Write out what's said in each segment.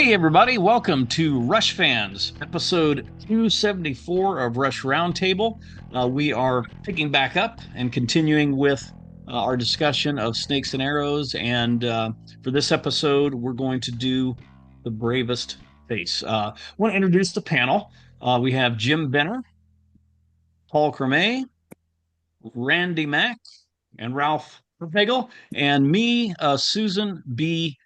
Hey, everybody, welcome to Rush Fans, episode 274 of Rush Roundtable. We are picking back up and continuing with our discussion of snakes and arrows. And for this episode, we're going to do the Bravest Face. I want to introduce the panel. We have Jim Benner, Paul Creme, Randy Mack, and Ralph Verpagel, and me, Susan B.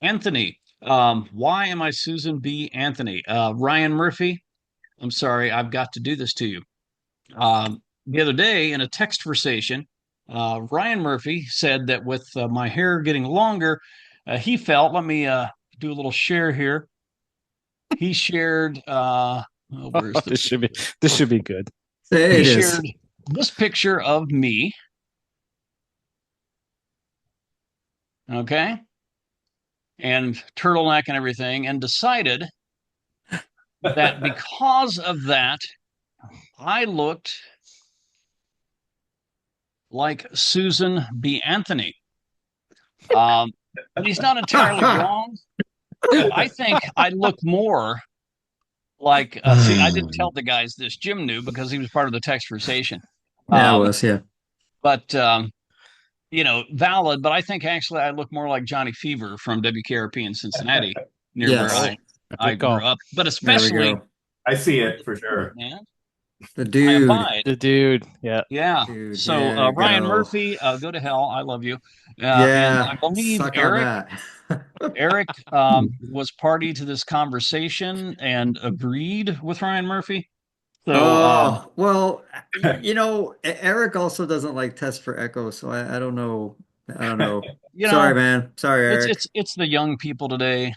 Anthony. Why am I Susan B. Anthony? Ryan Murphy, I'm sorry, I've got to do this to you. The other day in a text conversation, Ryan Murphy said that with my hair getting longer, he felt, let me do a little share here. He shared, oh, where's the, This should be good. he It is. shared this picture of me, okay, and turtleneck and everything, and decided that because of that, I looked like Susan B. Anthony. And he's not entirely wrong. I think I look more like, see, I didn't tell the guys this. Jim knew because he was part of the text conversation. Yeah, it Um, was. Yeah. but, valid, but I think actually I look more like Johnny Fever from WKRP in Cincinnati, near where Yes. Oh, I good grew call. up. But There we especially, go. I see it for sure. man, The I dude. abide. The dude. Yeah. Yeah. Dude. So There you Ryan go. Murphy, go to hell. I love you. And I Yeah. believe Suck on Eric that. Eric was party to this conversation and agreed with Ryan Murphy. So, Oh, well, Eric also doesn't like test for echo, so I don't know. I don't know. you Sorry, know, man. Sorry, it's Eric. it's it's the young people today,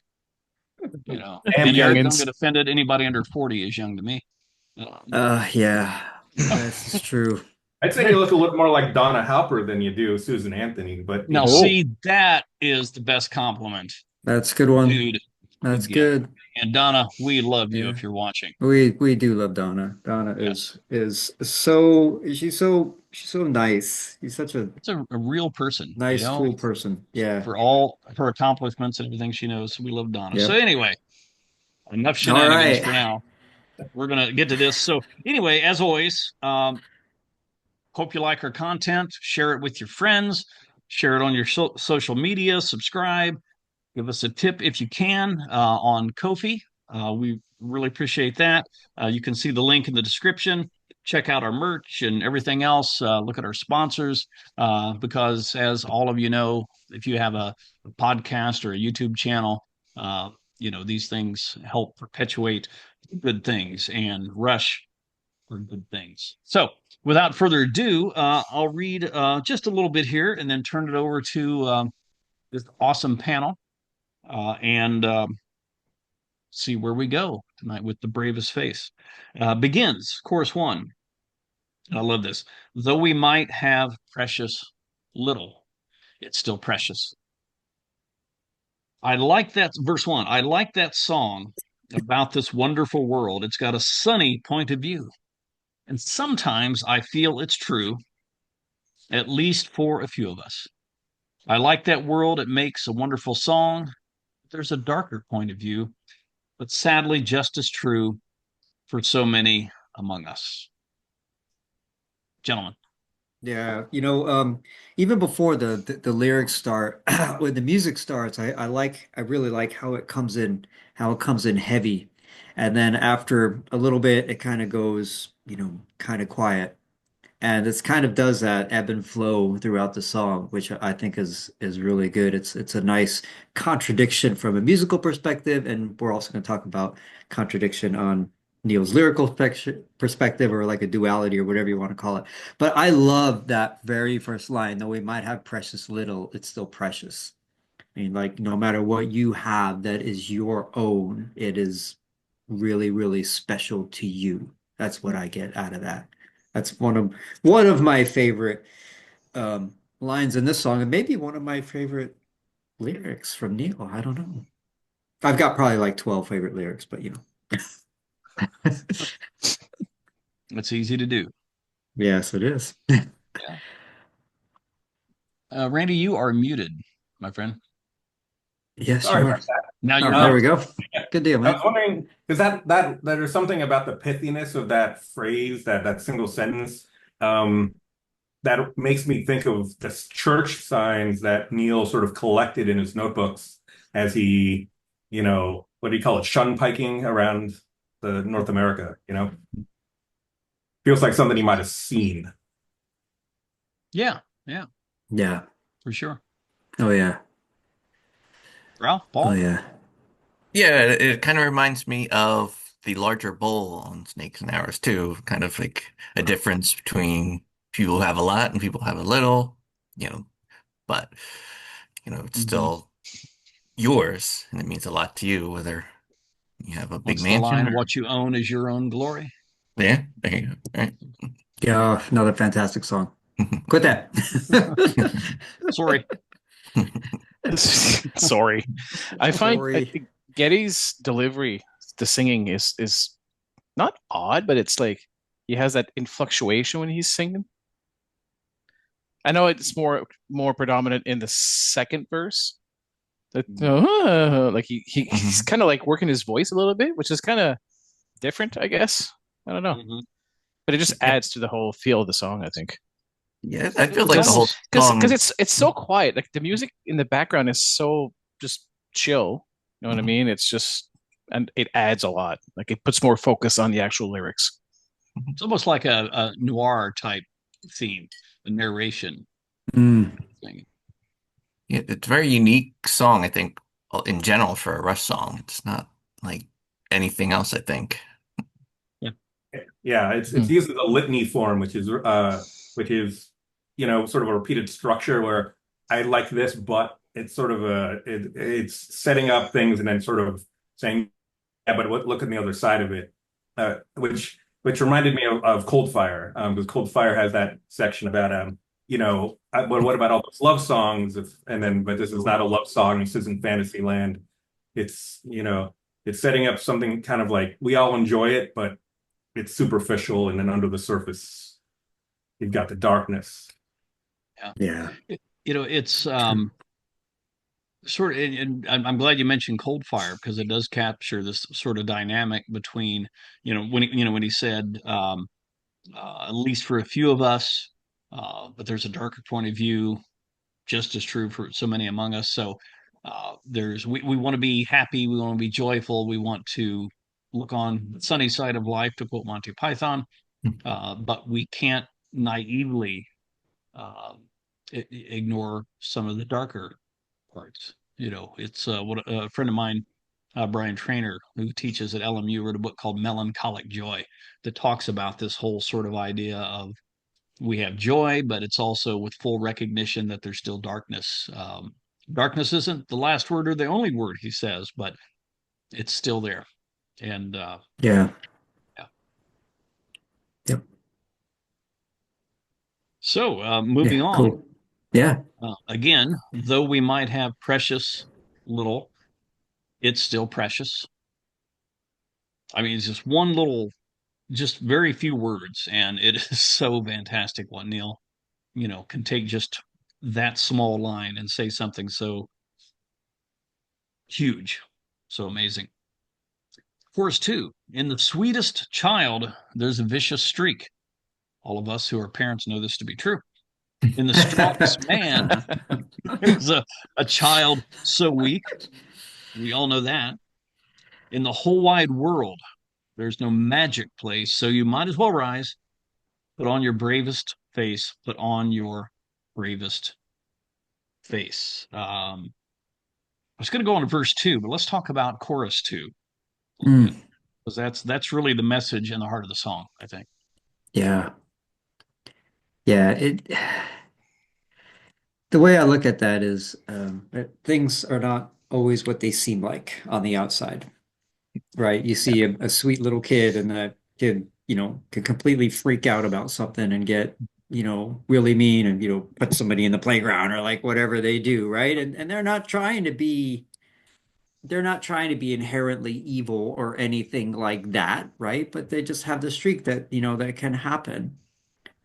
The And Eric, don't youngins. get offended. Anybody under 40 is young to me. Um, Yeah. This is true. I'd say you look more like Donna Halper than you do Susan Anthony, but now, Oh, see, that is the best compliment, That's a good one. dude, That's could get. good. And Donna, we love you Yeah. if you're watching. We do love Donna. Donna Yes, is so she's so nice. She's such a it's a real person, nice, cool person. Yeah. for all her accomplishments and everything she knows. We love Donna. So, Yep. anyway, enough All shenanigans right. for now. We're gonna get to this. So anyway, as always, hope you like our content. Share it with your friends. Share it on your social media. Subscribe. Give us a tip if you can on Kofi. We really appreciate that. You can see the link in the description. Check out our merch and everything else. Look at our sponsors because, as all of you know, if you have a podcast or a YouTube channel, these things help perpetuate good things and rush for good things. So, without further ado, I'll read just a little bit here and then turn it over to this awesome panel and see where we go tonight with the bravest face. Begins, chorus one. I love this. Though we might have precious little, it's still precious. I like that, verse one. I like that song about this wonderful world. It's got a sunny point of view. And sometimes I feel it's true, at least for a few of us. I like that world. It makes a wonderful song. There's a darker point of view, but sadly just as true for so many among us. Gentlemen. Yeah. Even before the lyrics start, when the music starts, I really like how it comes in heavy. And then after a little bit, it kind of goes, kind of quiet. And it's kind of does that ebb and flow throughout the song, which I think is really good. It's a nice contradiction from a musical perspective, and we're also going to talk about contradiction on Neil's lyrical perspective, or like a duality, or whatever you want to call it. But I love that very first line, though we might have precious little, it's still precious. I mean, like no matter what you have that is your own, it is really, really special to you. That's what I get out of that. That's one of my favorite lines in this song, and maybe one of my favorite lyrics from Neil. I don't know. I've got probably like 12 favorite lyrics, but It's easy to do. yes, it is. Randy, you are muted, my friend. Yeah, Sorry about sure. Now Oh, you're there we hooked. go. Good deal, I was man. wondering, is that there's something about the pithiness of that phrase, that single sentence, um, that makes me think of the church signs that Neil sort of collected in his notebooks as he, what do you call it, shun piking around the North America, Feels like something he might have seen. Yeah, yeah, Yeah. for sure. Oh yeah. Ralph, Oh Paul. yeah. Yeah, it kind of reminds me of the larger bowl on Snakes and Arrows too. Kind of like a difference between people who have a lot and people who have a little, you know, but it's Hmm. still yours and it means a lot to you, whether you have a big What's the mansion line? or What you own is your own glory. yeah, there you go. Right. Yeah, another fantastic song. Quit that. Sorry. Sorry. I Sorry. think Getty's delivery, the singing is not odd, but it's like he has that influctuation when he's singing. I know it's more predominant in the second verse. That like he's Mhm. kind of like working his voice a little bit, which is kind of different, I guess. I don't know, Hmm. but it just Yeah, adds to the whole feel of the song, I think. yeah, I feel It's like the whole almost Because song. it's so quiet. Like the music in the background is so just chill. You know what I Mhm. mean? It's just and it adds a lot. Like it puts more focus on the actual lyrics. it's almost like a noir type theme, a narration Mm, thing. Yeah, it's a very unique song, I think, in general for a Rush song. It's not like anything else, I think. Yeah. Yeah, it's Hmm. used as a litany form, which is sort of a repeated structure where I like this, but it's sort of it's setting up things and then sort of saying, yeah, but look on the other side of it, which reminded me of Cold Fire, because Cold Fire has that section about but what about all those love songs? But this is not a love song. This isn't Fantasyland. It's setting up something kind of like we all enjoy it, but it's superficial, and then under the surface, you've got the darkness. Yeah. yeah. It's True. sort of, and I'm glad you mentioned Cold Fire because it does capture this sort of dynamic between, when he said, at least for a few of us, but there's a darker point of view, just as true for so many among us. So we want to be happy, we want to be joyful, we want to look on the sunny side of life, to quote Monty Python, but we can't naively uh, ignore some of the darker parts. It's what a friend of mine, Brian Trainer, who teaches at LMU, wrote a book called Melancholic Joy that talks about this whole sort of idea of we have joy, but it's also with full recognition that there's still darkness. Darkness isn't the last word or the only word, he says, but it's still there. And Yeah. yeah. Yep. So Yeah. moving on. Cool. Yeah. Again, though we might have precious little, it's still precious. I mean, it's just one little, just very few words, and it is so fantastic what Neil, can take just that small line and say something so huge, so amazing. Chorus two, in the sweetest child, there's a vicious streak. All of us who are parents know this to be true. In the strongest man, there's a child so weak. We all know that. In the whole wide world, there's no magic place, so you might as well rise. Put on your bravest face. Put on your bravest face. I was going to go on to verse two, but let's talk about chorus two a little bit Mm, because that's really the message and the heart of the song, I think. yeah. Yeah. The way I look at that is that things are not always what they seem like on the outside, right? You see a sweet little kid, and that kid, can completely freak out about something and get, really mean and, put somebody in the playground or like whatever they do, right? And they're not trying to be inherently evil or anything like that, right? But they just have the streak that, that can happen,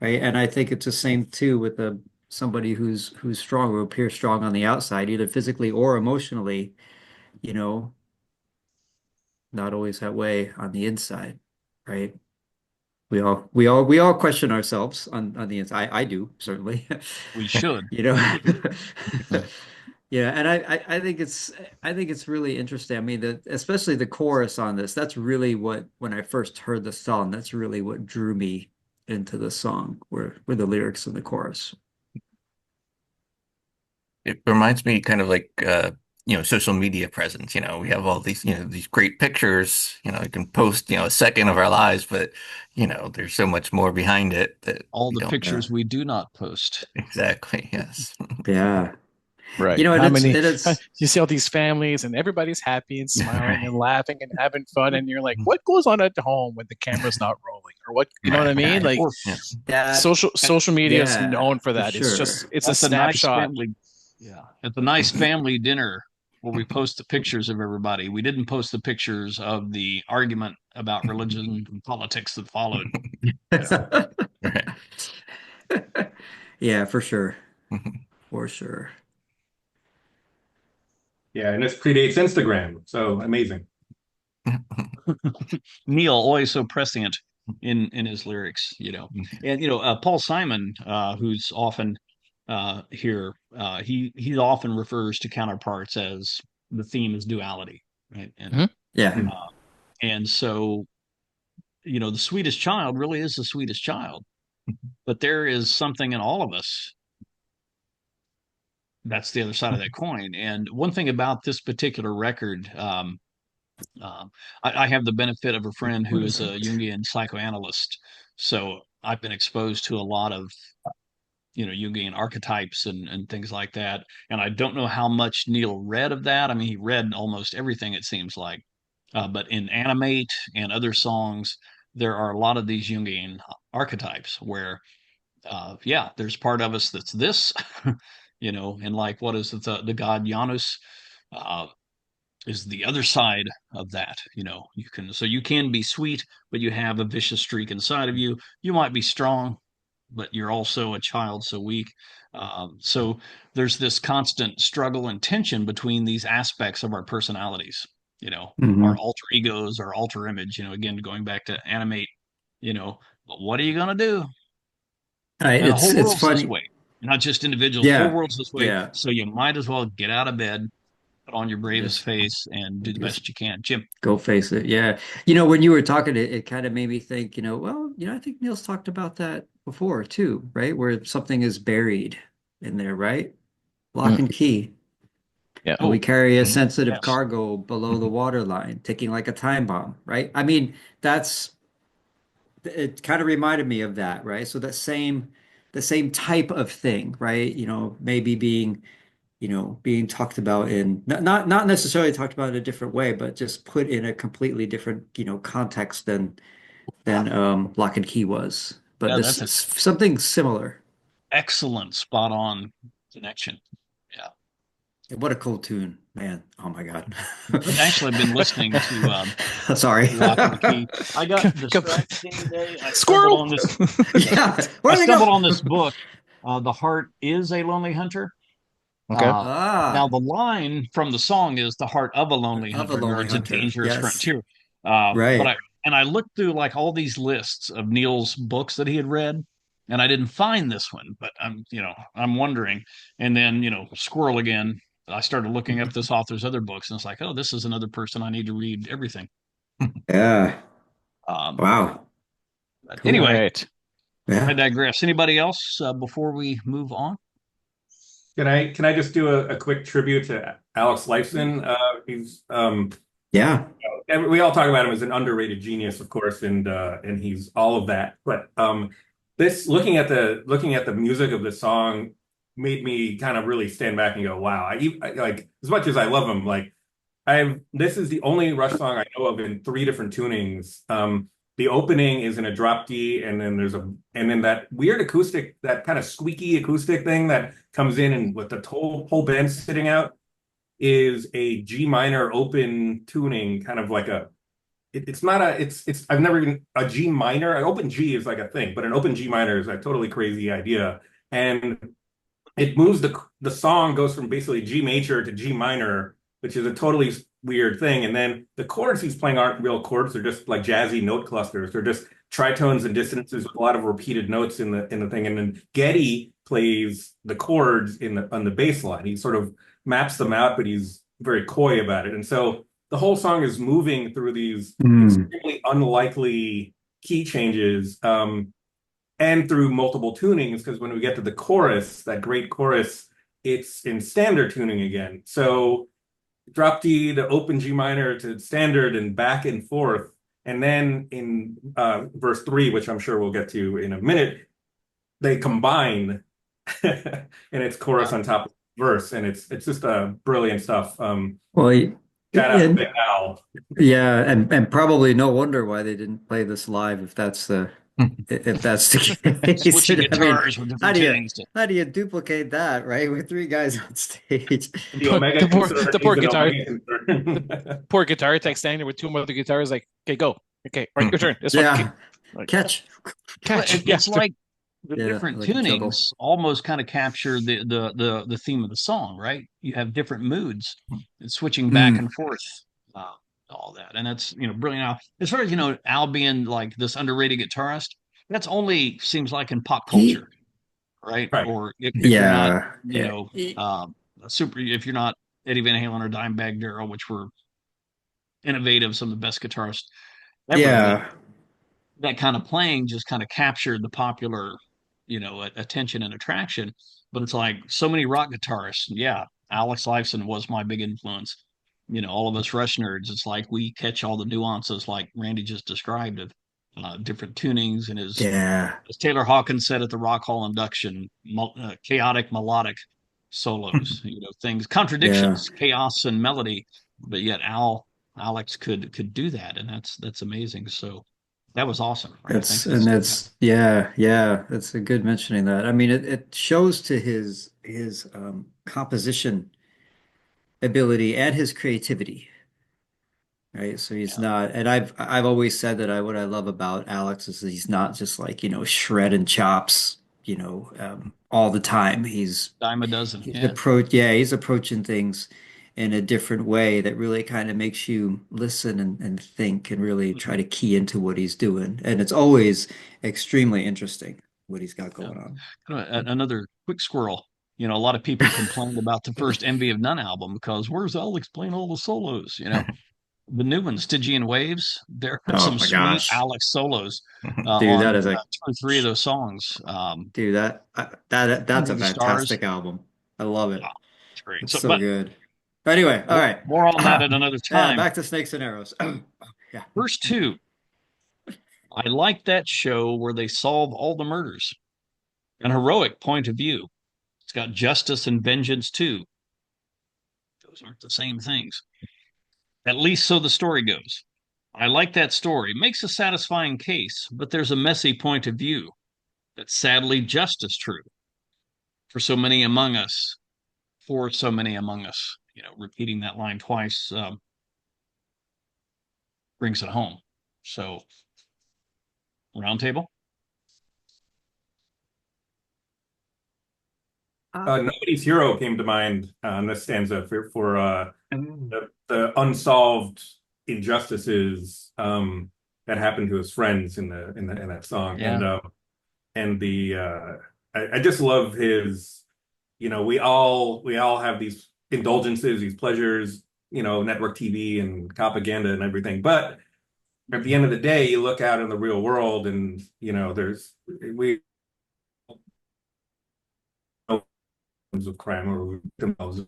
right? And I think it's the same too with the somebody who's strong, who appears strong on the outside, either physically or emotionally, you know, not always that way on the inside, right? We all question ourselves on the inside. I do certainly, We should. you know. Mhm. Yeah, and I think it's really interesting. I mean, especially the chorus on this. That's really what when I first heard the song. That's really what drew me into the song, were the lyrics and the chorus. It reminds me kind of like social media presence. We have all these, these great pictures, you can post, a second of our lives, but there's so much more behind it that All we the don't Yeah, pictures we do not post. exactly. Yes. yeah. Right. And How it's many, and it's you see all these families and everybody's happy and smiling Right. and laughing and having fun. And you're like, what goes on at home when the camera's not rolling? Or what, you know what Right. I mean? Right. Like Or Yeah. that. social media is Yeah, known for for that. It's just, sure. it's a at the nice snapshot. family, yeah, at the nice family dinner where we post the pictures of everybody. We didn't post the pictures of the argument about religion and politics that followed. You know, Right. Yeah, for sure. For sure. Yeah, and this predates Instagram, so amazing. Neil always so prescient in his lyrics. And Paul Simon, who's often here, he often refers to counterparts as the theme is duality, right? Mhm. Yeah. Uh, and so the sweetest child really is the sweetest child, but there is something in all of us that's the other side of that coin. And one thing about this particular record, um, I have the benefit of a friend What who is is a that? Jungian psychoanalyst, so I've been exposed to a lot of Jungian archetypes and things like that. And I don't know how much Neil read of that. I mean, he read almost everything it seems like. But in Animate and other songs, there are a lot of these Jungian archetypes where, yeah, there's part of us that's this, and like what is it, the god Janus uh, is the other side of that. You can be sweet, but you have a vicious streak inside of you. You might be strong, but you're also a child so weak. So there's this constant struggle and tension between these aspects of our personalities, our Hmm. alter egos, our alter image, again, going back to animate, but what are you going to do? And the whole It's world's this funny. way, not just individuals, the whole Yeah. world's this way. Yeah. So you might as well get out of bed, put on your bravest Just face, and do the just best you can. Jim, go face it. Yeah. When you were talking, it kind of made me think, well, I think Neil's talked about that before too, right? Where something is buried in there, right? Lock Mm. and key. Yeah. And we oh, carry a Mhm. sensitive yes, cargo below the waterline, ticking like a time bomb, right? I mean, it kind of reminded me of that, right? So the same type of thing, right? Maybe being talked about in not necessarily talked about in a different way, but just put in a completely different, context than Lock and Key was. But yeah, this that's is an something similar. excellent, spot on connection. Yeah. What a cool tune, man. Oh my God. Actually, I've been listening to Sorry. Lock and Key. I got Come- distracted the other day. I stumbled Squirrel. on this. Yeah, Yeah. I Where'd they stumbled go? on this book. The Heart is a Lonely Hunter. Okay. Uh, Now Ah, the line from the song is "The heart of a lonely of a hunter lonely guards a hunter. dangerous Yes. frontier." But Right. I looked through like all these lists of Neil's books that he had read, and I didn't find this one. But I'm wondering. And then squirrel again. I started looking up this author's other books, and it's like, oh, this is another person I need to read everything. Yeah. Um, Wow. but All Cool. anyway, right. I Yeah. digress. Anybody else before we move on? Can I just do a quick tribute to Alex Lifeson? He's Yeah. we all talk about him as an underrated genius, of course, and he's all of that. But this looking at the music of the song made me kind of really stand back and go, wow. Like as much as I love him, like this is the only Rush song I know of in three different tunings. The opening is in a drop D, and then that weird acoustic, that kind of squeaky acoustic thing that comes in and with the whole band sitting out is a G minor open tuning, kind of like it's not it's I've never even a G minor. An open G is like a thing, but an open G minor is a totally crazy idea. And it moves the song goes from basically G major to G minor, which is a totally weird thing. And then the chords he's playing aren't real chords; they're just like jazzy note clusters. They're just tritones and dissonances with a lot of repeated notes in the thing. And then Geddy plays the chords in the on the bass line. He sort of maps them out, but he's very coy about it. And so the whole song is moving through these extremely unlikely key changes. And through multiple tunings, because when we get to the chorus, that great chorus, it's in standard tuning again. So drop D to open G minor to standard and back and forth. And then in verse 3, which I'm sure we'll get to in a minute, they combine and it's chorus on top of verse. And it's just brilliant stuff. Well, Shout out to Big Al. yeah, and probably no wonder why they didn't play this live if that's the case. Switching I mean, guitars with different tunings. how do you duplicate that, right? With three guys on stage. The Omega The poor guitar, concern. poor guitar tech standing there with two other guitars, like, okay, go, okay, right, your turn. This Yeah, one, catch. It's like the Yeah, different like a juggle. tunings almost kind of capture the theme of the song, right? You have different moods and switching back and forth, uh, all that, and that's brilliant. Now, as far as Al being like this underrated guitarist, that's only seems like in pop He, culture, right? Right. Or if you're not, yeah, super, if you're not Eddie Van Halen or Dimebag Darrell, which were innovative, some of the best guitarists ever, but yeah, that kind of playing just kind of captured the popular, attention and attraction. But it's like so many rock guitarists. Yeah, Alex Lifeson was my big influence. All of us Rush nerds, it's like we catch all the nuances, like Randy just described, of different tunings and his, yeah. as Taylor Hawkins said at the Rock Hall induction, chaotic melodic solos, things, Yeah, contradictions, chaos and melody, but yet Alex could do that, and that's amazing. So that was awesome, right? I think yeah, that's a good mentioning that. I mean, it shows to his composition ability and his creativity, right? So he's yeah, not, and I've always said that what I love about Alex is that he's not just like, shred and chops, all the time. dime a dozen. He's Yeah. he's approaching things in a different way that really kind of makes you listen and think and really try Mhm. to key into what he's doing. And it's always extremely interesting what he's got Yeah. going on. Another quick squirrel. A lot of people complained about the first Envy of None album because where's Alex playing all the solos? The new one, Stygian Waves, there are Oh some my sweet gosh. Alex solos Dude, that on is a two or three of those songs. dude, that's Under a the Stars. fantastic album. I love it. Oh, it's great. It's So, so but good. But anyway, all right. more on that at another Yeah, time. back to Snakes and Arrows. Yeah. Verse two, I like that show where they solve all the murders. An heroic point of view. It's got justice and vengeance too. Those aren't the same things. At least so the story goes. I like that story. Makes a satisfying case, but there's a messy point of view that's sadly just as true for so many among us. For so many among us, repeating that line twice brings it home. So, Roundtable. Nobody's Hero came to mind on this stanza for the unsolved injustices that happened to his friends in that song, Yeah. and the I just love his. We all have these indulgences, these pleasures, network TV and propaganda and everything, but at the end of the day, you look out in the real world, and there's we of crime or victims.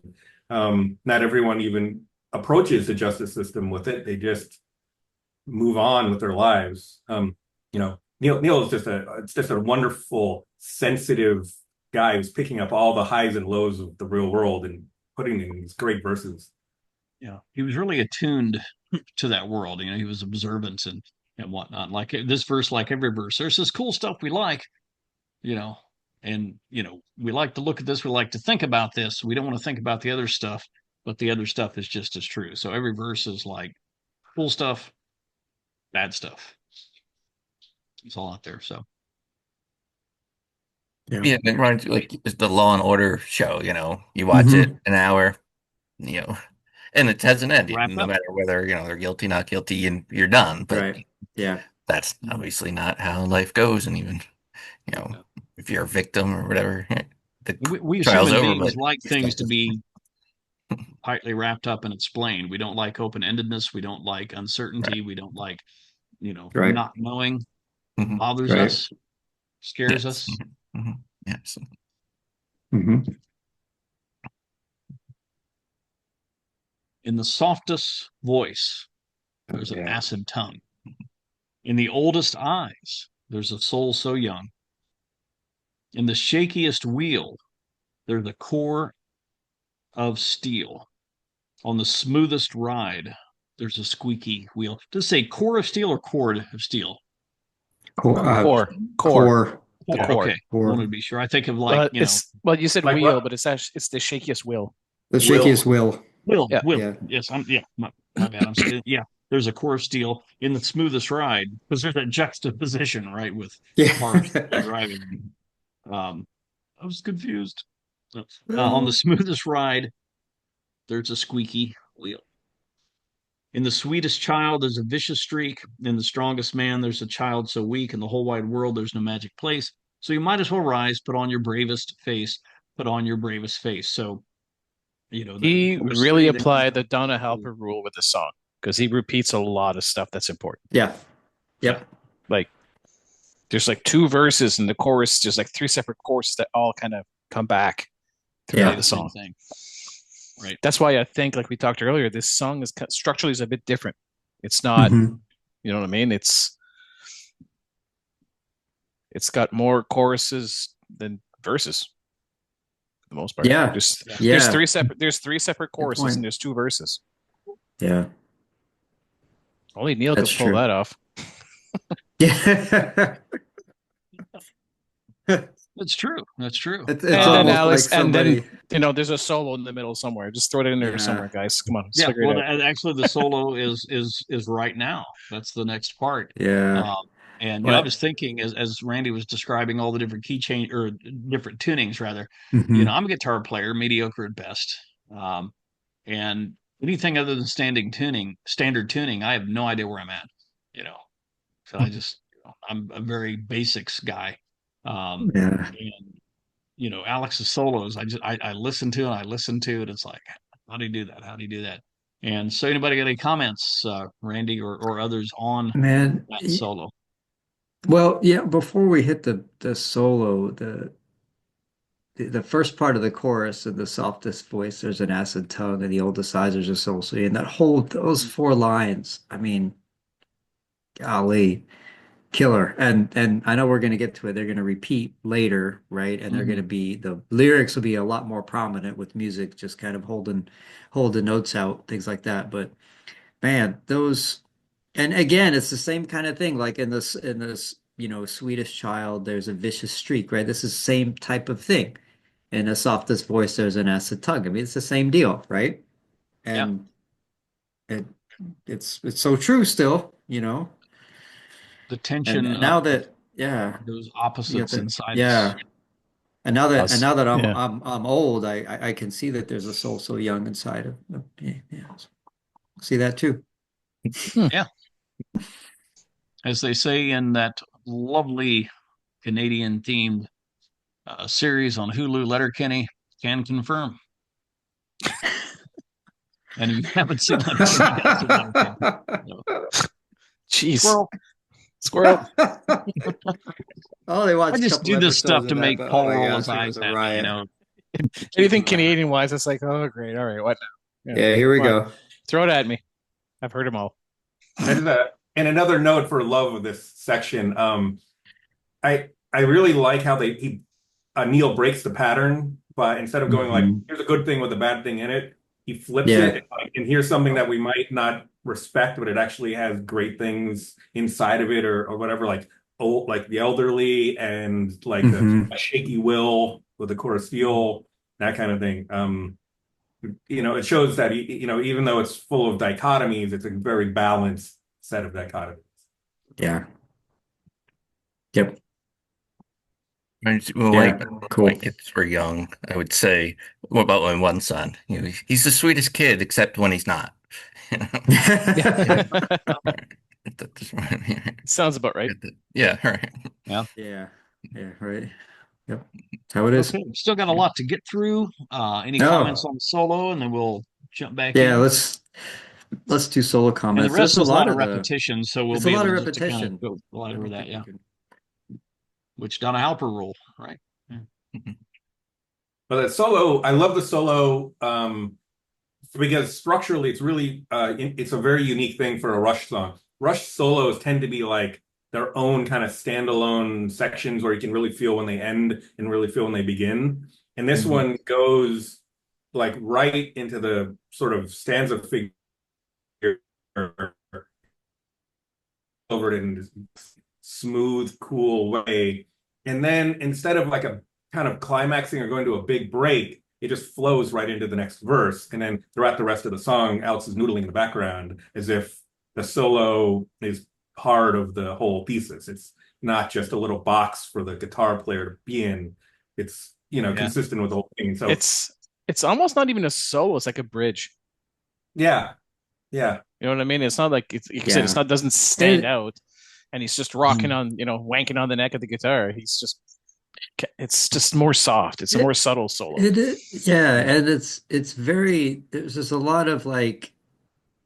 Not everyone even approaches the justice system with it. They just move on with their lives. Neil is just a wonderful, sensitive guy who's picking up all the highs and lows of the real world and putting in these great verses. Yeah. He was really attuned to that world. He was observant and whatnot. Like this verse, like every verse, there's this cool stuff we like, you know, and we like to look at this, we like to think about this. We don't want to think about the other stuff, but the other stuff is just as true. So every verse is like cool stuff, bad stuff. It's all out there. So Yeah. Yeah, it reminds you like it's the Law and Order show, you know. You watch it Hmm. an hour, you know, and it has an end, Wrapped no up. matter whether, they're guilty, not guilty, and you're done. But Right. Yeah. that's obviously not how life goes. And even, you know, if you're a victim or whatever, the We as trial's human over, beings but like you're things still to be tightly wrapped up and explained. We don't like open-endedness. We don't like Right. uncertainty. We don't like, Right. not knowing. Mhm. Bothers Right. us, scares Yes. us. Yes. Hmm. In the softest voice, Oh, there's an yeah. acid tongue. In the oldest eyes, there's a soul so young. In the shakiest wheel, there's a core of steel. On the smoothest ride, there's a squeaky wheel. Does it say core of steel or cord of steel? Core, Core, core, the Core. core. Okay. Wanted core. to be sure. I think of Well, you said Like wheel, what? but it's actually it's the shakiest wheel. The Will. shakiest will. Yeah. Will. Yeah. Yes, yeah, my bad. Yeah, there's a core of steel in the smoothest ride because there's that juxtaposition, right, with cars Yeah. driving. I was confused. On the smoothest ride, there's a squeaky wheel. In the sweetest child, there's a vicious streak. In the strongest man, there's a child so weak. In the whole wide world, there's no magic place. So you might as well rise, put on your bravest face, put on your bravest face. So, the He chorus really three, then comes applied the the Donna Halper rule with the song because he repeats a lot of stuff that's important. Yeah. yeah, Yep. Like there's like two verses in the chorus, there's like three separate choruses that all kind of come back say throughout Yeah. the the same song. thing. Right. That's why I think, like we talked earlier, this song is structurally is a bit different. It's not, Hmm. you know what I mean? It's got more choruses than verses for the most part. Yeah. There's Yeah. Yeah. there's three separate Good choruses and point. there's two verses. Yeah. Only Neil That's could pull true. that off. Yeah. That's true. That's true. It's And then almost like Alice, and then somebody. there's a solo in the middle somewhere. Just throw it in there Yeah. somewhere, guys. Come on, let's Yeah. figure it Well, out. actually, the solo is right now. That's the next part. Yeah. Um, and I But was thinking as Randy was describing all the different key change or different tunings rather. Hmm. I'm a guitar player, mediocre at best. Um, and anything other than standard tuning, I have no idea where I'm at. You know, so I'm a very basics guy. Yeah. And Alex's solos, I listen to and I listen to it. It's like, how do you do that? How do you do that? And so, anybody got any comments, Randy or others on Man. that solo? Well, yeah, before we hit the solo, the first part of the chorus in the softest voice, there's an acid tongue, and the oldest eyes, there's a soul. So, and those four lines, I mean, golly, killer. And I know we're going to get to it. They're going to repeat later, right? And they're going Mm-hmm. to be the lyrics will be a lot more prominent with music, just kind of holding notes out, things like that. But man, those, and again, it's the same kind of thing. Like in this, Swedish Child, there's a vicious streak, right? This is the same type of thing. In the softest voice, there's an acid tongue. I mean, it's the same deal, right? Yeah, And it it's so true still. the And tension of now that, yeah, those you got opposites the, inside us. yeah. And now that I'm yeah. I'm old, I can see that there's a soul so young inside of me. Yeah. See that too. Hmm. Yeah, as they say in that lovely Canadian themed series on Hulu, Letterkenny can confirm. And if you haven't seen Letterkenny, you got to see Letterkenny. So, Jeez, squirrel. squirrel. Oh, they I watched a just couple do this episodes stuff of to that, make but oh Paul my roll his gosh, it eyes was a at me. riot. Keep Anything it around. Canadian wise, it's like, oh great, all right, what now? Yeah, Yeah, here we come on, go. throw it at me. I've heard them all. And another note for love of this section. I really like how Neil breaks the pattern, but instead of going like, Hmm. here's a good thing with a bad thing in it, he flips Yeah. it, and here's something that we might not respect, but it actually has great things inside of it, or whatever, like like the elderly and like Hmm. a shaky will with the chorus feel, that kind of thing. It shows that even though it's full of dichotomies, it's a very balanced set of dichotomies. Yeah. Yep. Well, Yeah, my cool. kids were young, I would say. What about my one son? He's the sweetest kid, except when he's not. You know? Yeah. That's Sounds about right. yeah, right. Yeah. Yeah, yeah, right. Yep, that's how it is. Okay. Still got a lot to get through. Any comments Oh, on the solo, and then we'll jump back yeah, in. let's do solo And the comments. There's rest a was a lot lot of of the repetition, so we'll it's a be lot able of to just to kind of repetition. go a lot I over don't that. think we Yeah. can. Which Donna Halper rule, right? Yeah. But the solo, I love the solo because structurally it's really it's a very unique thing for a Rush song. Rush solos tend to be like their own kind of standalone sections where you can really feel when they end and really feel when they begin. And this Mhm. one goes like right into the sort of stanza figure over it in this smooth, cool way. And then instead of like a kind of climaxing or going to a big break, it just flows right into the next verse. And then throughout the rest of the song, Alex is noodling in the background as if the solo is part of the whole thesis. It's not just a little box for the guitar player to be in. It's, Yeah. consistent with the whole thing. So It's it's almost not even a solo, it's like a bridge. yeah, yeah, You know what I mean? It's not like it's like you said, it's Yeah, not doesn't stand and out and he's just rocking Mhm. on, wanking on the neck of the guitar. It's just more soft. It's a more it subtle solo. yeah, and it's very there's just a lot of like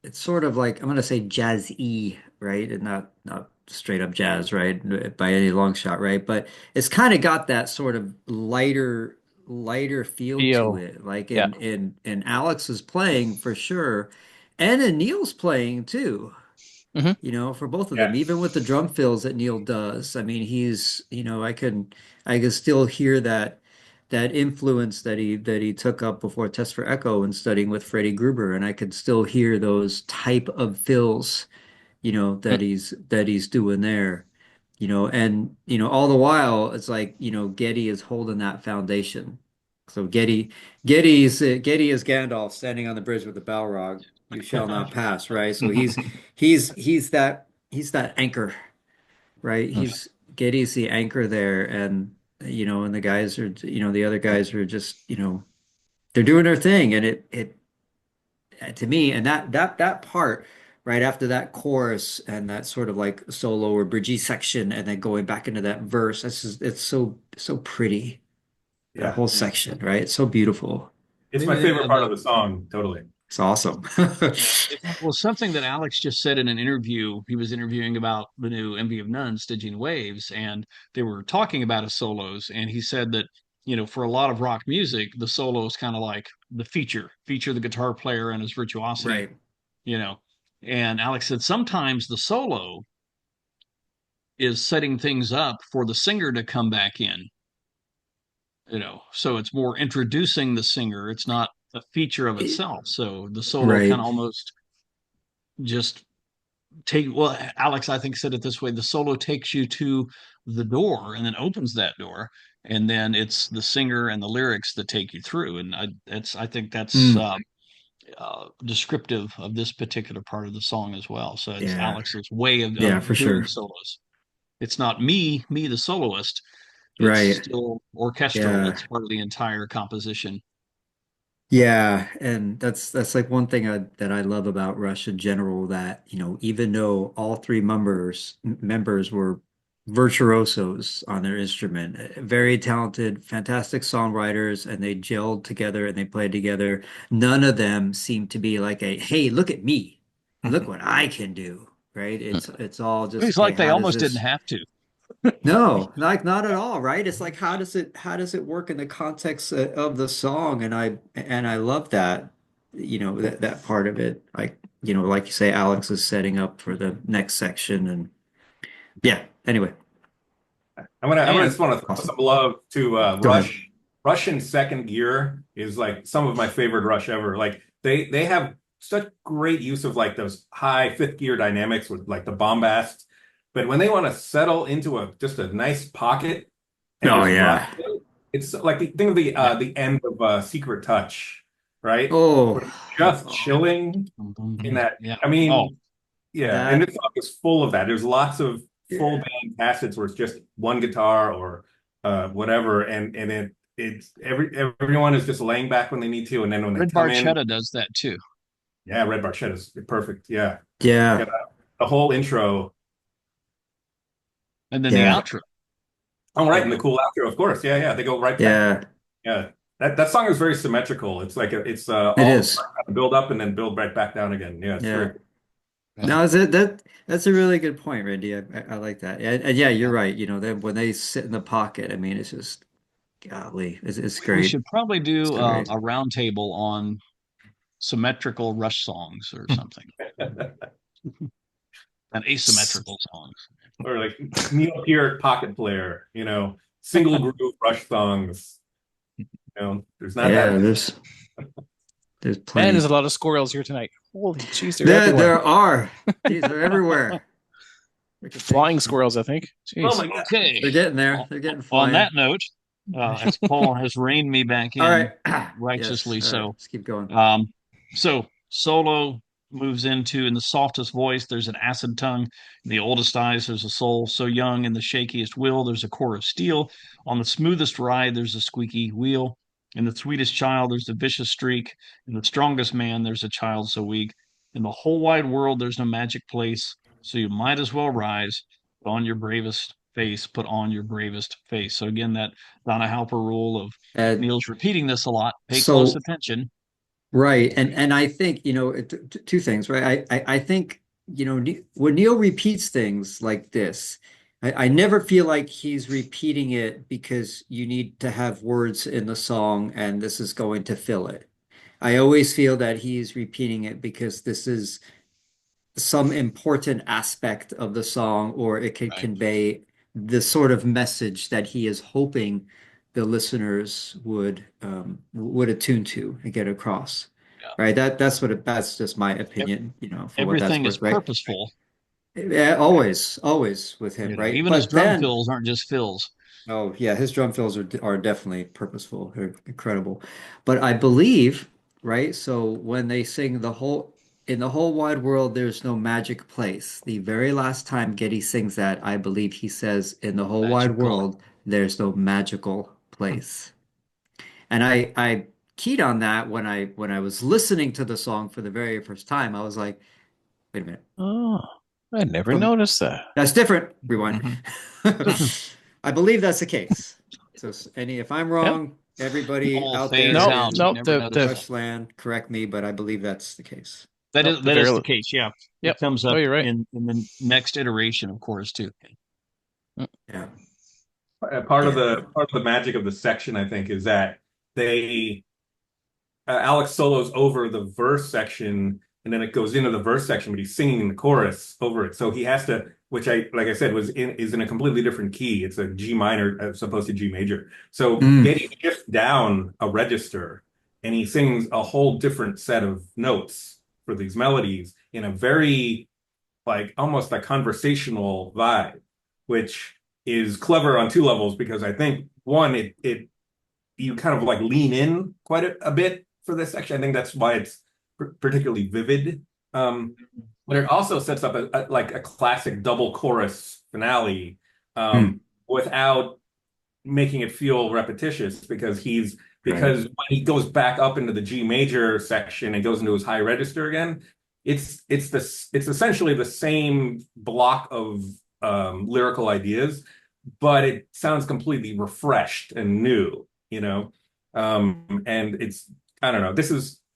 it's sort of like I'm gonna say jazz-y, right? And not straight up jazz, right? By any long shot, right? But it's kind of got that sort of lighter feel to Feel. it. Like Yeah. in Alex's playing for sure, and in Neil's playing too. Hmm. For both of them, yeah, even with the drum fills that Neil does. I mean, I can still hear that influence that he took up before Test for Echo and studying with Freddie Gruber, and I could still hear those type of fills, that he's doing there. All the while it's like, Getty is holding that foundation. So Getty is Gandalf standing on the bridge with the Balrog. You shall not pass, right? So he's that anchor, right? He's Getty's the anchor there, and the guys are, the other guys are just, they're doing their thing, and it to me, and that part right after that chorus and that sort of like solo or bridgy section, and then going back into that verse, it's so pretty. That yeah. whole Yeah. section, right? It's so beautiful. It's my favorite part of the song, totally. It's awesome. Yeah. It was something that Alex just said in an interview. He was interviewing about the new Envy of None, Stygian Waves, and they were talking about his solos. And he said that, for a lot of rock music, the solo is kind of like the feature the guitar player and his virtuosity, Right. you know. And Alex said sometimes the solo is setting things up for the singer to come back in, so it's more introducing the singer. It's not a feature of It- itself. So the solo kind right. of almost just well, Alex I think said it this way: the solo takes you to the door and then opens that door, and then it's the singer and the lyrics that take you through. And I think that's Mm, descriptive of this particular part of the song as well. So it's yeah. Alex's way Yeah, of for doing sure. solos. It's not me the soloist. It's Right. still orchestral. Yeah. It's part of the entire composition. Yeah, and that's like one thing that I love about Rush in general, that, even though all three members were virtuosos on their instrument, very talented, fantastic songwriters, and they gelled together and they played together, none of them seemed to be like hey, look at me. Look what I can do, right? It's all just, It's okay, like they how does almost didn't this. have to. No, like not at all, right? It's like how does it work in the context of the song? And I love that, that part of it. Like, like you say, Alex is setting up for the next section, and yeah. Anyway, I'm gonna And just want to throw awesome. some love to Go ahead. Rush. Rush in second gear is like some of my favorite Rush ever. Like they have such great use of like those high fifth gear dynamics with like the bombast, but when they want to settle into a just a nice pocket and Oh just run, yeah. it's like think of yeah. the end of Secret Touch, right? Oh, Where it's just chilling in that. Yeah. I Oh, mean, yeah, and that this song is full of that. There's lots of full yeah. band facets where it's just one guitar or whatever, and it's everyone is just laying back when they need to, and then when they Red come in, Barchetta does that too. yeah, Red Barchetta is perfect. Yeah, yeah, Yeah, the whole intro. And then the yeah, outro. Oh, right, and the cool outro, of course. Yeah, yeah, they go right back. yeah. Yeah, that song is very symmetrical. It's like it's It all is. build up and then build right back down again. Yeah, it's Yeah. very Yeah. No, that's a really good point, Randy. I like that. And yeah, you're right. You know, when they sit in the pocket, I mean, it's just golly, it's We great. should probably It's do so great. a roundtable on symmetrical Rush songs or something, and asymmetrical songs. or like Neil Peart pocket player. Single groove Rush songs. There's not that Yeah, many. there's Man, there's plenty. a lot of squirrels here tonight. Holy jeez, they're There everywhere. are. Geez, they're everywhere. Look at Flying things. squirrels, I think. Oh Jeez. my God. Okay. They're getting there. On, They're getting on flying. that note, as Paul has reined me back All in right. Yes. righteously, All right. so Let's keep going. so solo moves into in the softest voice. There's an acid tongue. In the oldest eyes, there's a soul so young. In the shakiest will, there's a core of steel. On the smoothest ride, there's a squeaky wheel. In the sweetest child, there's a vicious streak. In the strongest man, there's a child so weak. In the whole wide world, there's no magic place. So you might as well rise. Put on your bravest face. Put on your bravest face. So again, that Donna Halper rule of And Neil's repeating this a lot. Pay close so attention. right, and I think two things, right? I think when Neil repeats things like this, I never feel like he's repeating it because you need to have words in the song and this is going to fill it. I always feel that he's repeating it because this is some important aspect of the song, or it could Right. convey the sort of message that he is hoping the listeners would attune to and get across. Yeah. Right. That's just my opinion, for what that's Everything is worth, right? purposeful. Yeah, always with him, right? Even his But drum then fills aren't just fills. oh yeah, his drum fills are definitely purposeful. They're incredible. But I believe, right? So when they sing the whole in the whole wide world, there's no magic place. The very last time Getty sings that, I believe he says, in the whole wide Magical. world, there's no magical place. And I keyed on that when I was listening to the song for the very first time. I was like, wait a minute. Oh, I never So noticed that. that's different. Rewind. Mhm. I believe that's the case. So, if I'm Yep. wrong, everybody All out phase there Nope, out. You in nope. never The notice. Rushland, correct me, but I believe that's the case. nope. The That is the very. case. Yeah, it Yep. comes No, up you're right. in the next iteration, of course, too. Yeah, yeah, Part of the magic of the section, I think, is that they Alex solos over the verse section, and then it goes into the verse section, but he's singing the chorus over it. So he has to, which like I said, is in a completely different key. It's a G minor as opposed to G major. So Mm, Getty shifts down a register, and he sings a whole different set of notes for these melodies in a very like almost a conversational vibe, which is clever on two levels because I think one, it you kind of like lean in quite a bit for this section. I think that's why it's particularly vivid. But it also sets up like a classic double chorus finale mm, without making it feel repetitious right. because when he goes back up into the G major section and goes into his high register again, it's essentially the same block of lyrical ideas, but it sounds completely refreshed and new, and it's I don't know.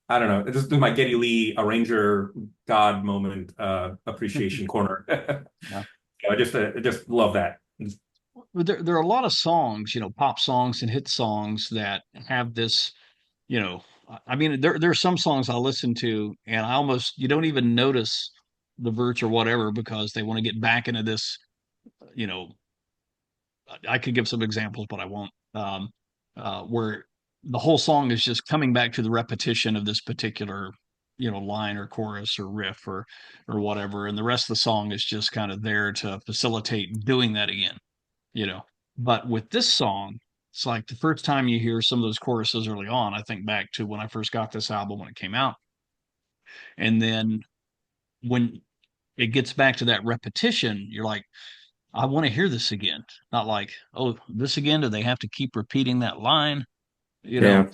I don't know. This is my Geddy Lee arranger God moment appreciation corner. Yeah. I just love that. There are a lot of songs, pop songs and hit songs that have this, you know, I mean, there are some songs I listen to and you don't even notice the verse or whatever because they want to get back into this, you know, I could give some examples, but I won't. Where the whole song is just coming back to the repetition of this particular, line or chorus or riff or whatever, and the rest of the song is just kind of there to facilitate doing that again, you know. But with this song, it's like the first time you hear some of those choruses early on, I think back to when I first got this album when it came out, and then when it gets back to that repetition, you're like, I want to hear this again. Not like, oh, this again. Do they have to keep repeating that line? You Yeah.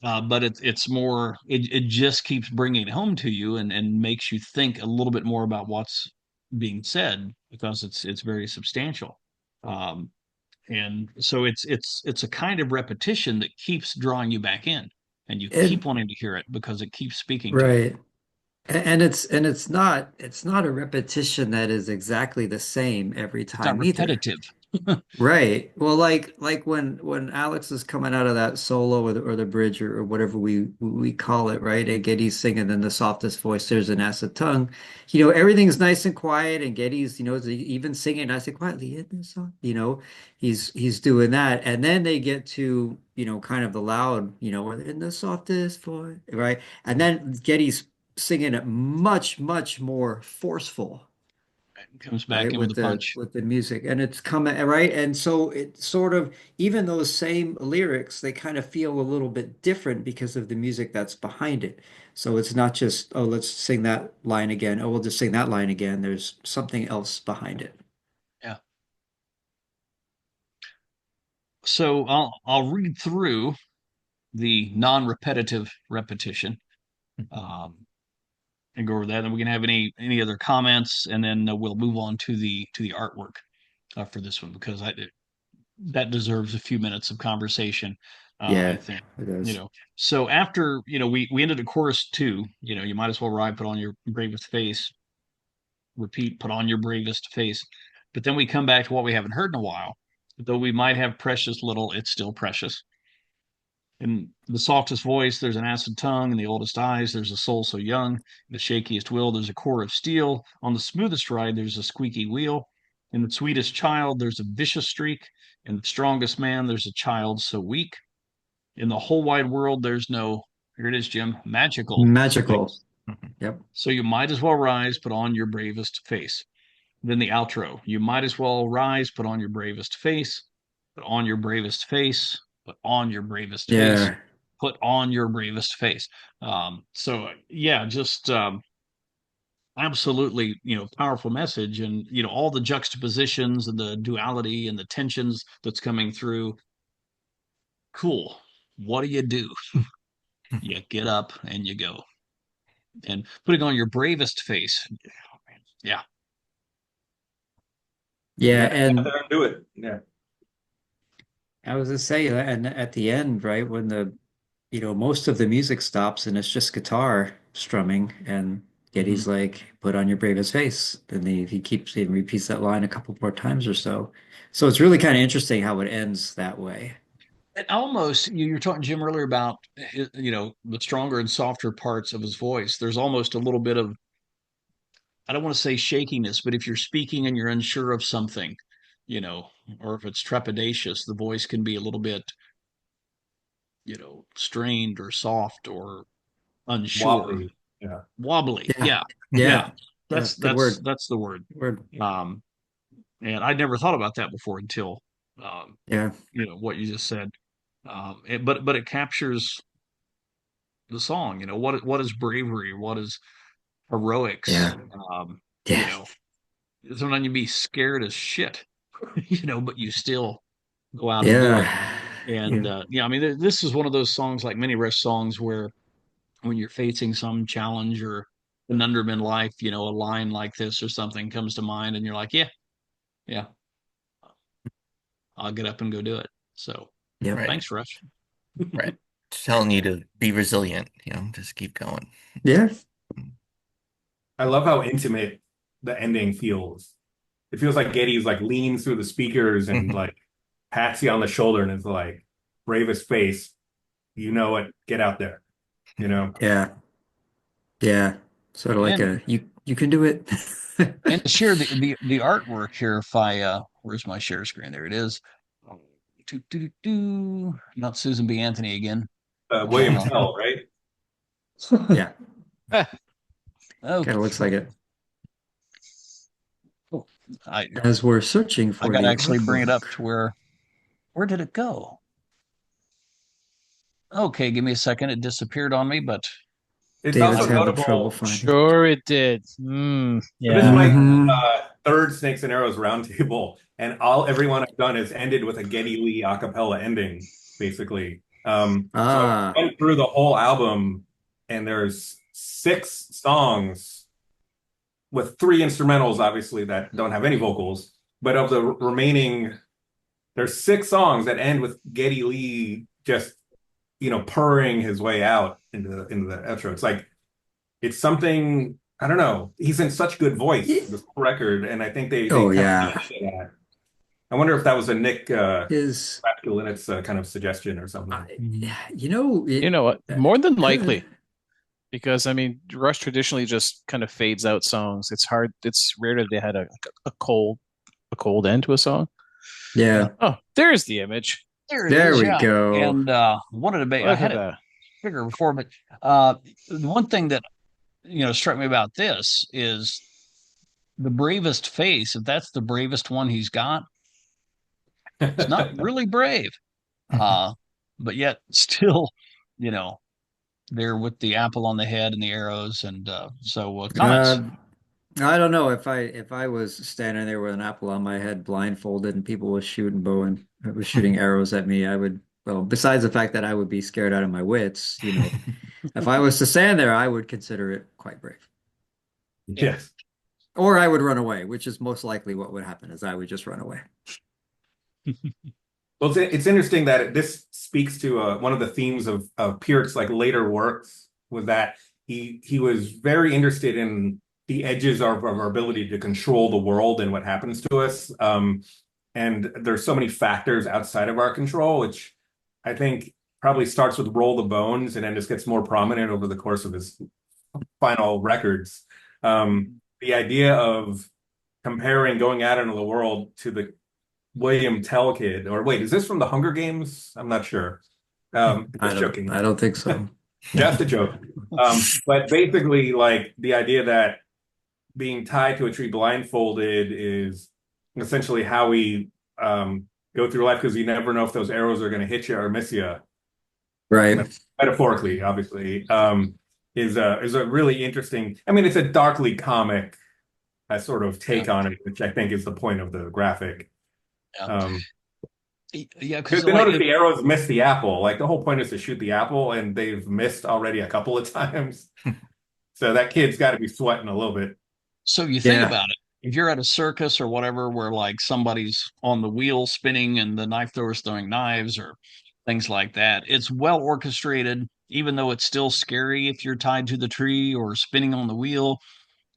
know, but it's more. It just keeps bringing it home to you and makes you think a little bit more about what's being said because it's very substantial. Um, and so it's a kind of repetition that keeps drawing you back in, and you keep And wanting to hear it because it keeps speaking to you. right. And it's not a repetition that is exactly the same every It's not time either. repetitive. Right. Well, like when Alex is coming out of that solo or the bridge or whatever we call it, right? And Getty's singing in the softest voice, there's an acid tongue. Everything's nice and quiet, and Getty's, is even singing nice and quietly in the song. He's doing that, and then they get to kind of the loud, in the softest voice, right? And then Getty's singing it much much more forceful, It comes back right, in with with a the punch. with the music, and it's coming right, and so it sort of, even those same lyrics, they kind of feel a little bit different because of the music that's behind it. So it's not just, oh, let's sing that line again, oh, we'll just sing that line again. There's something else behind it. Yeah. So I'll read through the non-repetitive repetition, um, and go over that. And we can have any other comments, and then we'll move on to the artwork for this one because that deserves a few minutes of conversation. I Yeah, think it you does. know. So after we ended at chorus two. You might as well ride. Put on your bravest face. Repeat. Put on your bravest face. But then we come back to what we haven't heard in a while. Though we might have precious little, it's still precious. In the softest voice, there's an acid tongue. In the oldest eyes, there's a soul so young. In the shakiest will, there's a core of steel. On the smoothest ride, there's a squeaky wheel. In the sweetest child, there's a vicious streak. In the strongest man, there's a child so weak. In the whole wide world, there's no, here it is, Jim, magical Magical. face. Yep. So you might as well rise, put on your bravest face. Then the outro, you might as well rise, put on your bravest face, put on your bravest face, put on your bravest face, Yeah. put on your bravest face. So yeah, just absolutely, powerful message, and all the juxtapositions and the duality and the tensions that's coming through. Cool. What do you do? You get up and you go, and putting on your bravest face. Yeah, Yeah, Yeah, get out and there and do it. Yeah. I was gonna say, and at the end, right, when most of the music stops and it's just guitar strumming, and mhm. Geddy's like, "Put on your bravest face," and he repeats that line a couple more times or so. So it's really kind of interesting how it ends that way. And almost, you were talking, Jim, earlier about the stronger and softer parts of his voice. There's almost a little bit of, I don't want to say shakiness, but if you're speaking and you're unsure of something, you know, or if it's trepidatious, the voice can be a little bit, strained or soft or unsure, Wobbly. Yeah. wobbly. Yeah, Yeah, yeah, yeah, yeah. that's Good that's word. that's the word. Word. Um, and I'd never thought about that before until, um, Yeah, what you just said. But it captures the song. What is bravery? What is heroics? yeah, Um, you yeah, know, Sometimes you be scared as shit, but you still go out and do it. yeah, And yeah, yeah, I mean, this is one of those songs like many Rush songs where when you're facing some challenge or conundrum in life, a line like this or something comes to mind, and you're like, yeah, yeah, I'll get up and go do it. So yep, Right, thanks, Rush. right. Telling you to be resilient, just keep going. yeah, I love how intimate the ending feels. It feels like Getty's like leans through the speakers and like pats you on the shoulder and is like, bravest face, you know it, get out there, you know? yeah, yeah. Sort of like And you can do it. and to share the artwork here, if I where's my share screen? There it is. Not Susan B. Anthony again. William Uh, Tell, right? Yeah, okay. kind of looks like it. Oh, I As we're searching I for got to the actually bring it up artwork. to where did it go? Okay, give me a second. It disappeared on me, but It's David's I've also got having it. trouble notable. finding. Sure it did. So this Yeah. might Hmm. third Snakes and Arrows roundtable, and everyone I've done has ended with a Geddy Lee a cappella ending, basically. So Ah, I went through the whole album, and there's 6 songs with 3 instrumentals, obviously, that don't have any vocals. But of the remaining, there's 6 songs that end with Geddy Lee just, purring his way out into the outro. It's like it's something, I don't know. He's in such good voice y- this whole record, and I think they oh kind of yeah. leaned into that. I wonder if that was a Nick His, Masculinit's kind of suggestion or something. I, Mhm. you know, You it. know what? More than Uh, likely, because I mean, Rush traditionally just kind of fades out songs. It's hard. It's rare that they had a cold end to a song. yeah, Oh, there's the image. There it there is, we yeah. go. And wanted to make I Look had at it that. bigger before, but uh, the one thing that struck me about this is the bravest face. If that's the bravest one he's got, it's not really brave. Uh, but yet still, you know, there with the apple on the head and the arrows. And comments. Uh, I don't know if I was standing there with an apple on my head, blindfolded, and people was shooting bow and was shooting arrows at me, I would. Well, besides the fact that I would be scared out of my wits, if I was to stand there, I would consider it quite brave. Yeah. Yes. Or I would run away, which is most likely what would happen, is I would just run away. Well, it's interesting that this speaks to one of the themes of Pierce's like later works, was that he was very interested in the edges of our ability to control the world and what happens to us. And there's so many factors outside of our control, which I think probably starts with Roll the Bones and then just gets more prominent over the course of his final records. The idea of comparing going out into the world to the William Tell kid, or wait, is this from the Hunger Games? I'm not sure. I Just don't joking. I don't think so. Just a joke. But basically, like the idea that being tied to a tree blindfolded is essentially how we go through life, because you never know if those arrows are going to hit you or miss you. Right. Metaphorically, obviously, is a really interesting. I mean, it's a darkly comic sort of Yeah. take on it, which I think is the point of the graphic. Yeah. Um, Yeah, because Because notice the arrows miss the apple. Like the whole point is to shoot the apple, and they've missed already a couple of times. So that kid's got to be sweating a little bit. so you think Yeah. about it. If you're at a circus or whatever, where like somebody's on the wheel spinning and the knife throwers throwing knives or things like that, it's well orchestrated, even though it's still scary if you're tied to the tree or spinning on the wheel.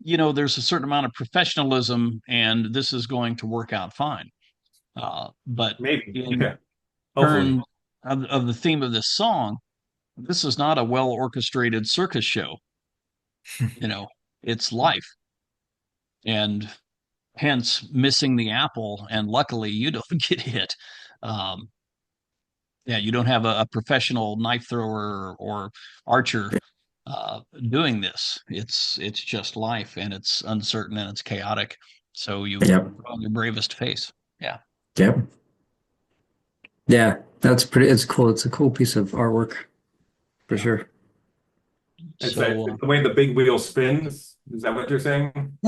There's a certain amount of professionalism, and this is going to work out fine. But Maybe. in Yeah. Hopefully. turn of the theme of this song, this is not a well orchestrated circus show. You know, it's life, and hence missing the apple. And luckily, you don't get hit. Um, yeah, you don't have a professional knife thrower or archer doing this. It's just life, and it's uncertain and it's chaotic. So you Yep. put on your bravest face. Yeah. Yep. Yeah. It's cool. It's a cool piece of artwork for Yeah. sure. So It's the way the big wheel spins. Is that what you're saying?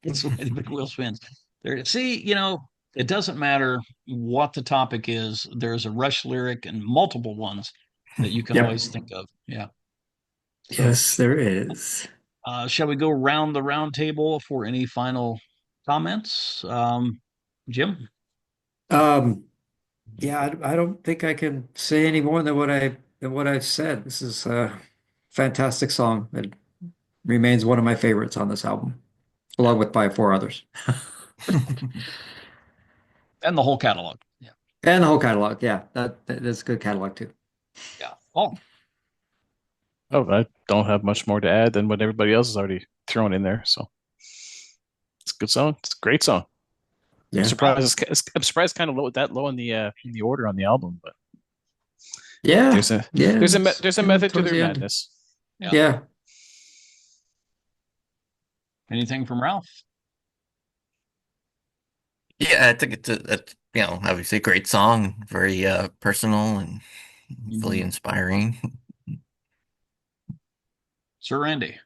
it's the way the big wheel spins. There, see, it doesn't matter what the topic is. There's a Rush lyric and multiple ones that you can Yep. always think of. Yeah. So, Yes, there is. shall we go round the round table for any final comments? Jim? Um, yeah, I don't think I can say any more than what I've said. This is a fantastic song. It remains one of my favorites on this album, Yeah. along with by 4 others. And the whole catalog. Yeah. And the whole catalog. Yeah, that's a good catalog too. Yeah. Oh, Oh, I don't have much more to add than what everybody else has already thrown in there. So it's a good song. It's a great song. I'm Yeah. surprised. I'm surprised kind of low in the order on the album, but Yeah. there's a Yeah. there's a method to Towards their the end. madness. yeah. Yeah. Anything from Ralph? Yeah, I think it's obviously a great song, very personal and fully Mhm. inspiring. Sir Randy.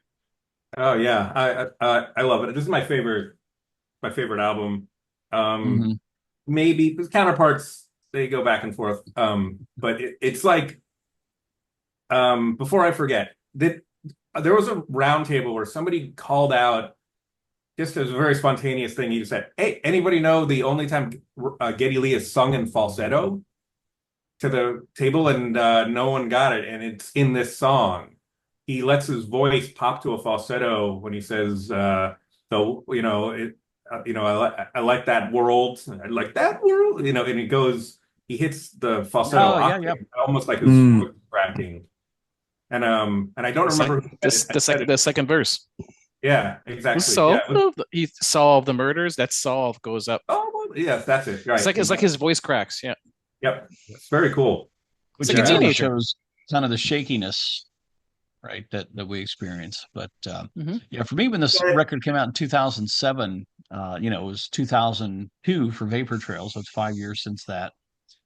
Oh yeah, I love it. This is my favorite my favorite album. Hmm. Maybe the counterparts, they go back and forth. But it's like, before I forget, that there was a roundtable where somebody called out, just as a very spontaneous thing. He said, "Hey, anybody know the only time Geddy Lee is sung in falsetto to the table?" And no one got it. And it's in this song. He lets his voice pop to a falsetto when he says, "So I like that world. I like that world." And he goes, he hits the falsetto Oh, yeah, yeah. octave, almost like his Mm. voice cracking. And I don't It's like remember who said it. I said it. the second verse. Yeah, Who exactly. Yeah. solved he solved the murders? That solve goes up. Oh, well, yes, that's it. Right. It's like his voice cracks. Yeah. Yep. It's very cool. It's Which like a again teenager. shows kind of the shakiness, right, that we experience. But Mhm. yeah, for me, when this record came out in 2007, it was 2002 for Vapor Trail, so it's 5 years since that.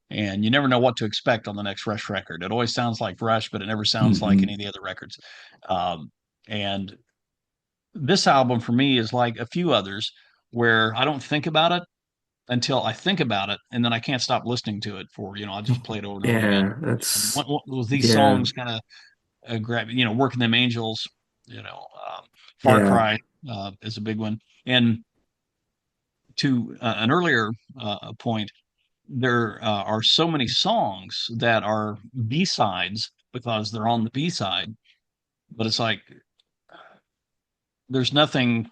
And you never know what to expect on the next Rush record. It always sounds like Rush, but it never sounds like any of the other records. And this album for me is like a few others where I don't think about it until I think about it, and then I can't stop listening to it I just play it over and over again. Yeah, And that's what was these yeah, songs kind of grab, Working Them Angels, Far yeah, Cry is a big one. And to an earlier point, there are so many songs that are B-sides because they're on the B-side, but it's like there's nothing,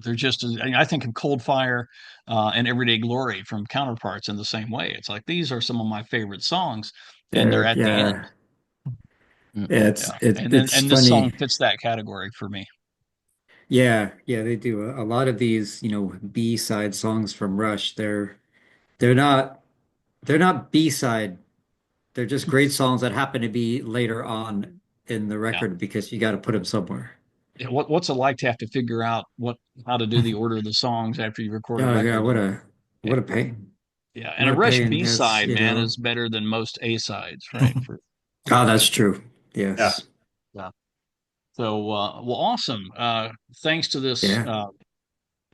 they're just, I think of Cold Fire and Everyday Glory from Counterparts in the same way. It's like these are some of my favorite songs, and they're at the end. yeah. Mm. Yeah, Yeah. it's And this song funny. fits that category for me. Yeah, yeah, they do. A lot of these, B-side songs from Rush, they're not they're not B-side. They're just great songs that happen to be later on in the Yeah. record because you got to put them somewhere. Yeah, what's it like to have to figure out how to do the order of the songs after you record a Oh yeah, record? what a pain. Yeah, and What a a Rush pain. B That's, side, man, is better than most A sides, right? Oh, that's true. Yeah. Yes. Yeah. So, well, awesome. Thanks to this Yeah.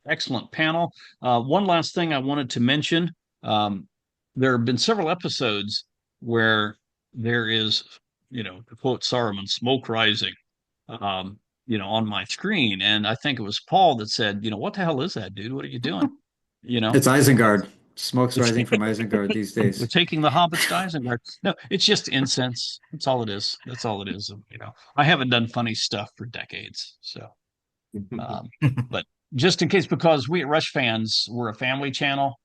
excellent panel. One last thing I wanted to mention. Um, there have been several episodes where there is, to quote Saruman, smoke rising, um, on my screen. And I think it was Paul that said, what the hell is that, dude? What are you doing? You know, It's Isengard. Smoke's it's rising from Isengard these we're days. taking the hobbits to Isengard. No, it's just incense. That's all it is. That's all it is. I haven't done funny stuff for decades. So, um, but just in case, because we at Rush fans, we're a family channel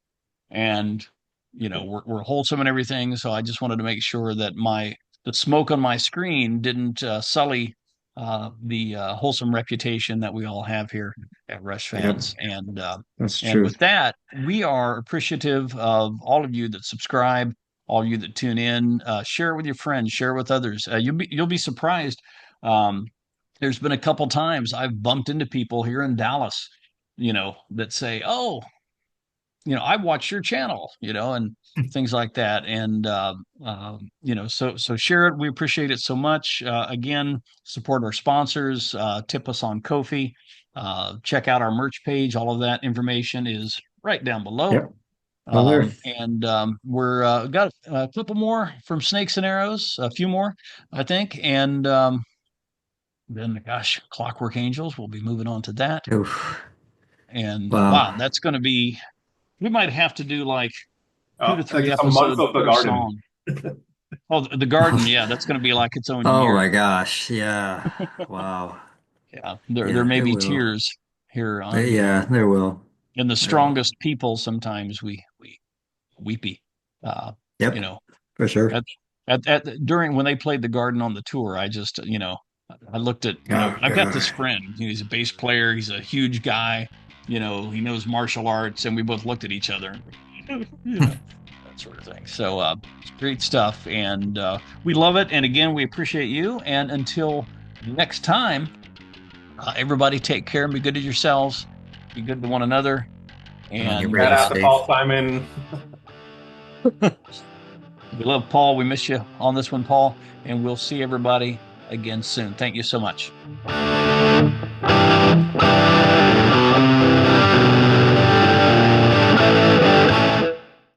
and, we're wholesome and everything. So I just wanted to make sure that the smoke on my screen didn't sully the wholesome reputation that we all have here at Rush Yep, fans. that's And true. with that, we are appreciative of all of you that subscribe, all of you that tune in. Share it with your friends, share it with others. You'll be surprised. Um, there's been a couple times I've bumped into people here in Dallas, that say, "Oh, I watch your channel," and things like that. And so share it. We appreciate it so much. Again, support our sponsors. Tip us on Kofi. Check out our merch page. All of that information is right down below. Yep. Well, there. And we're got a couple more from Snakes and Arrows, a few more, I think, and then gosh, Clockwork Angels. We'll be moving on to that. Oof. And wow, Wow. that's going to be. We might have to do like 2 to 3 Just a month episodes of the per garden. song. Oh, the garden, yeah, that's going to be like its own Oh year. my gosh. Yeah. Wow. Yeah, there Yeah, may it be will. tears here Yeah, there will. in the There will. strongest people. Sometimes we weepy. Uh, you Yep, know, for sure. at during when they played the garden on the tour, I just I looked at Oh I've got this God. friend. He's a bass player. He's a huge guy. He knows martial arts, and we both looked at each other. That sort of thing. So it's great stuff, and we love it. And again, we appreciate you. And until next time, everybody take care and be good to yourselves. Be good to one another. Get And ready Shout to out to stay. Paul Simon. we love Paul. We miss you on this one, Paul. And we'll see everybody again soon. Thank you so much.